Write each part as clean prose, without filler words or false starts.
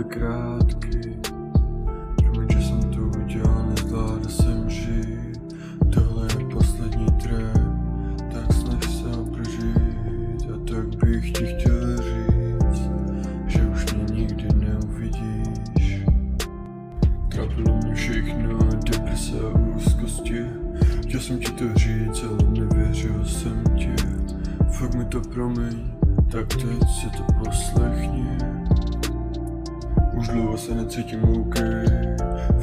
takhle krátký. Promiň, že jsem to udělal, nezvládl jsem žít. Tohle je poslední track, tak snaž se ho prožít. A tak bych ti chtěl říct, že už mě nikdy neuvidíš. Trápilo mě všechno, deprese a úzkosti. Chtěl jsem ti to říct, ale nevěřil jsem ti. Fakt mi to promiň, tak teď si to poslechni. Už dlouho se necítím OK,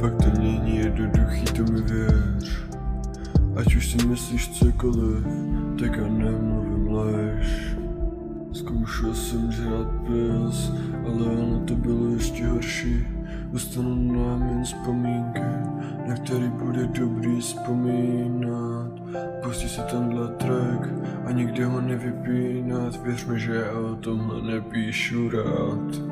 fakt to není jednoduchý, to mi věř. Ať už si myslíš cokoliv, tak já nemluvím lež. Zkoušel jsem žrát pils, ale ono to bylo ještě horší. Zůstanou nám jen vzpomínky, na který bude dobrý vzpomínat. Pustí si tenhle track a nikdy ho nevypínat. Věř mi, že já o tomhle nepíšu rád.